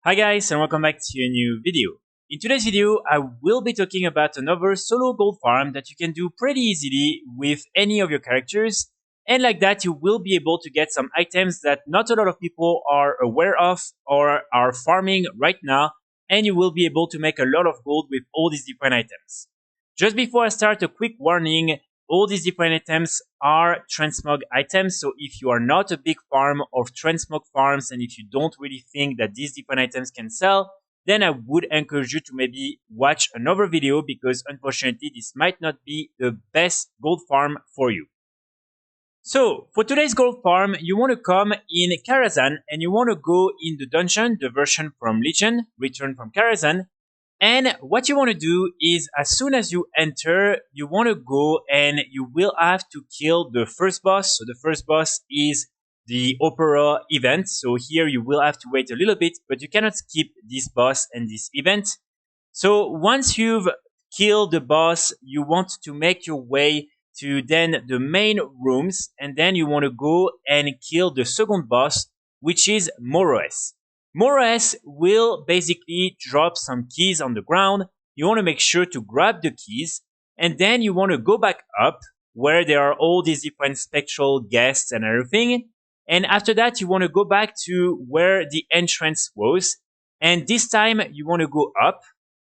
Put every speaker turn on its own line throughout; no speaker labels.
Hi guys and welcome back to a new video. In today's video, I will be talking about another solo gold farm that you can do pretty easily with any of your characters, and like that you will be able to get some items that not a lot of people are aware of or are farming right now, and you will be able to make a lot of gold with all these different items. Just before I start, a quick warning: all these different items are transmog items, so if you are not a big farm of transmog farms and if you don't really think that these different items can sell, then I would encourage you to maybe watch another video, because unfortunately this might not be the best gold farm for you. So for today's gold farm, you want to come in Karazhan and you want to go in the dungeon, the version from Legion, Return from Karazhan. And what you want to do is, as soon as you enter, you want to go and you will have to kill the first boss. So the first boss is the Opera event. So here you will have to wait a little bit, but you cannot skip this boss and this event. So once you've killed the boss, you want to make your way to then the main rooms, and then you want to go and kill the second boss, which is Moroes. Moroes will basically drop some keys on the ground. You want to make sure to grab the keys, and then you want to go back up where there are all these different spectral guests and everything. And after that, you want to go back to where the entrance was. And this time you want to go up.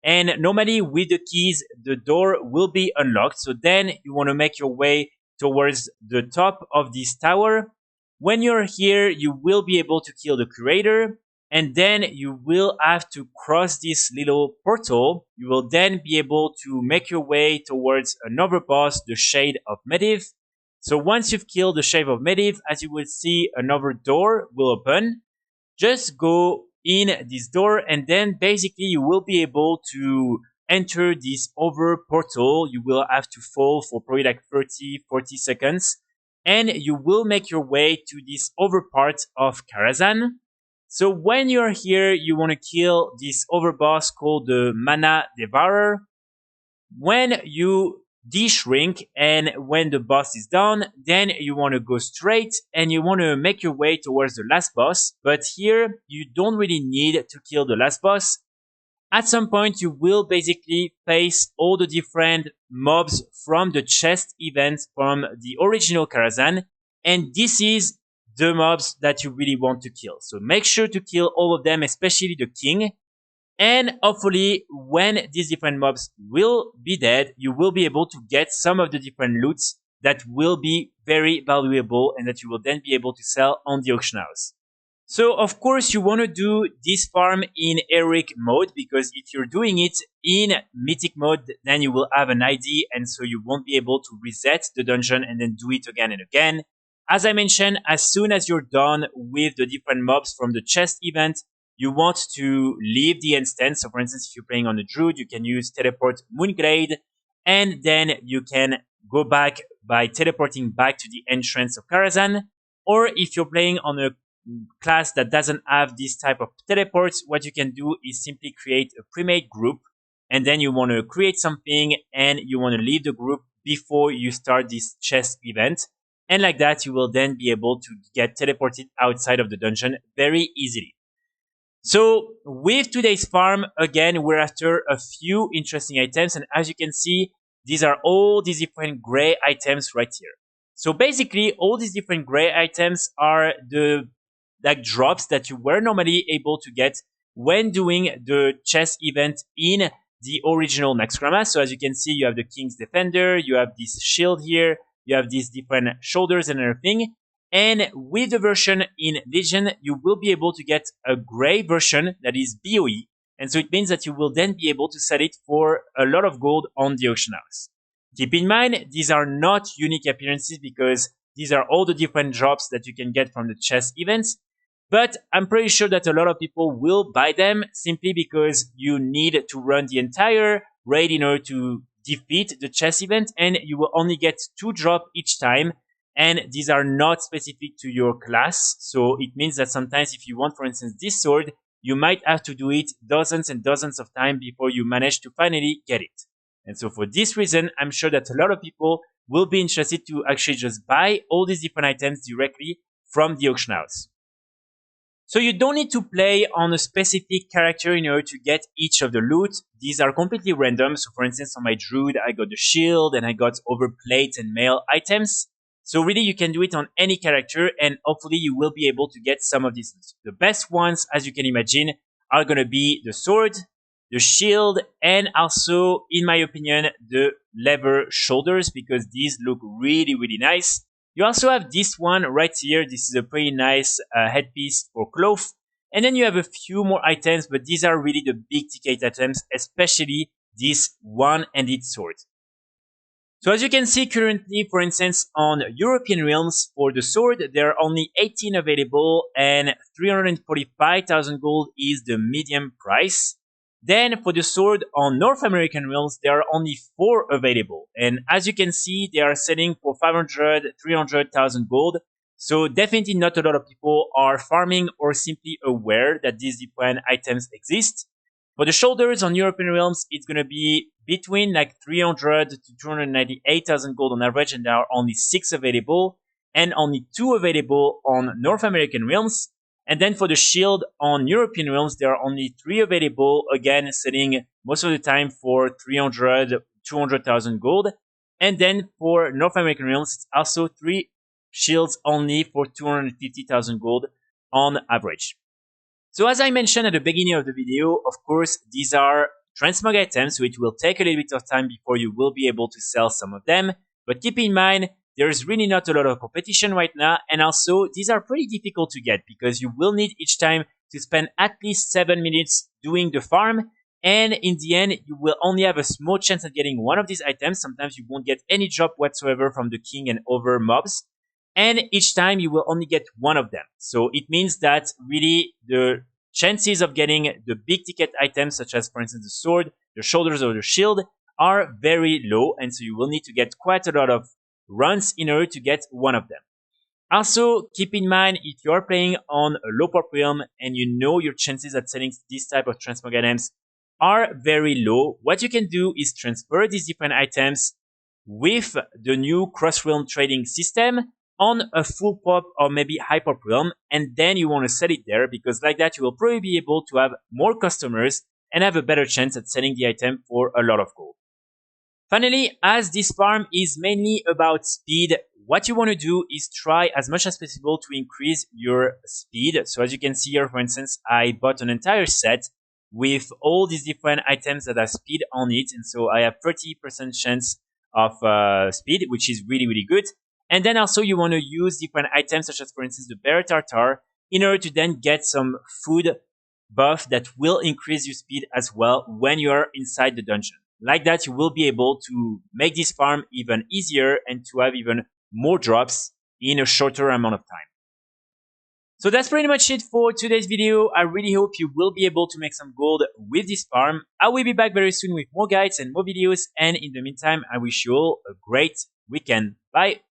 And normally with the keys, the door will be unlocked. So then you want to make your way towards the top of this tower. When you're here, you will be able to kill the curator. And then you will have to cross this little portal. You will then be able to make your way towards another boss, the Shade of Medivh. So once you've killed the Shade of Medivh, as you will see, another door will open. Just go in this door and then basically you will be able to enter this other portal. You will have to fall for probably like 30-40 seconds. And you will make your way to this other part of Karazhan. So when you're here, you want to kill this overboss called the Mana Devourer. When you de-shrink and when the boss is done, then you want to go straight and you want to make your way towards the last boss. But here, you don't really need to kill the last boss. At some point, you will basically face all the different mobs from the chest event from the original Karazhan. And this is the mobs that you really want to kill. So make sure to kill all of them, especially the king. And hopefully when these different mobs will be dead, you will be able to get some of the different loots that will be very valuable and that you will then be able to sell on the auction house. So of course you want to do this farm in heroic mode, because if you're doing it in mythic mode, then you will have an ID and so you won't be able to reset the dungeon and then do it again and again. As I mentioned, as soon as you're done with the different mobs from the chest event, you want to leave the instance. So for instance, if you're playing on the Druid, you can use teleport Moonglade, and then you can go back by teleporting back to the entrance of Karazhan. Or if you're playing on a class that doesn't have this type of teleports, what you can do is simply create a pre-made group, and then you want to create something and you want to leave the group before you start this chest event. And like that, you will then be able to get teleported outside of the dungeon very easily. So with today's farm, again, we're after a few interesting items. And as you can see, these are all these different gray items right here. So basically, all these different gray items are the drops that you were normally able to get when doing the chess event in the original Naxxramas. So as you can see, you have the King's Defender, you have this shield here, you have these different shoulders and everything. And with the version in Legion, you will be able to get a gray version that is BOE. And so it means that you will then be able to sell it for a lot of gold on the auction house. Keep in mind, these are not unique appearances, because these are all the different drops that you can get from the chess events. But I'm pretty sure that a lot of people will buy them simply because you need to run the entire raid in order to defeat the chess event, and you will only get 2 drops each time. And these are not specific to your class. So it means that sometimes if you want, for instance, this sword, you might have to do it dozens and dozens of times before you manage to finally get it. And so for this reason, I'm sure that a lot of people will be interested to actually just buy all these different items directly from the auction house. So you don't need to play on a specific character in order to get each of the loot. These are completely random. So for instance, on my druid, I got the shield and I got overplate and mail items. So really you can do it on any character and hopefully you will be able to get some of these. The best ones, as you can imagine, are going to be the sword, the shield, and also, in my opinion, the leather shoulders, because these look really, really nice. You also have this one right here. This is a pretty nice headpiece for cloth. And then you have a few more items, but these are really the big ticket items, especially this one-handed sword. So as you can see currently, for instance, on European realms, for the sword, there are only 18 available and 345,000 gold is the medium price. Then for the sword on North American realms, there are only 4 available. And as you can see, they are selling for 500, 300,000 gold. So definitely not a lot of people are farming or simply aware that these different items exist. For the shoulders on European realms, it's going to be between like 300 to 298,000 gold on average, and there are only 6 available and only 2 available on North American realms. And then for the shield on European realms, there are only 3 available, again selling most of the time for 300, 200,000 gold. And then for North American realms, it's also 3 shields only for 250,000 gold on average. So as I mentioned at the beginning of the video, of course, these are transmog items, so it will take a little bit of time before you will be able to sell some of them. But keep in mind, there's really not a lot of competition right now. And also, these are pretty difficult to get because you will need each time to spend at least 7 minutes doing the farm. And in the end, you will only have a small chance at getting one of these items. Sometimes you won't get any drop whatsoever from the king and other mobs. And each time you will only get one of them. So it means that really the chances of getting the big ticket items, such as, for instance, the sword, the shoulders, or the shield, are very low. And so you will need to get quite a lot of runs in order to get one of them. Also, keep in mind, if you are playing on a low pop realm and you know your chances at selling this type of transmog items are very low, what you can do is transfer these different items with the new cross-realm trading system on a full pop or maybe high pop realm, and then you want to sell it there because like that you will probably be able to have more customers and have a better chance at selling the item for a lot of gold. Finally, as this farm is mainly about speed, what you want to do is try as much as possible to increase your speed. So as you can see here, for instance, I bought an entire set with all these different items that have speed on it, and so I have 30% chance of speed, which is really, really good. And then also you want to use different items such as, for instance, the berry tartar in order to then get some food buff that will increase your speed as well when you are inside the dungeon. Like that, you will be able to make this farm even easier and to have even more drops in a shorter amount of time. So that's pretty much it for today's video. I really hope you will be able to make some gold with this farm. I will be back very soon with more guides and more videos. And in the meantime, I wish you all a great weekend. Bye.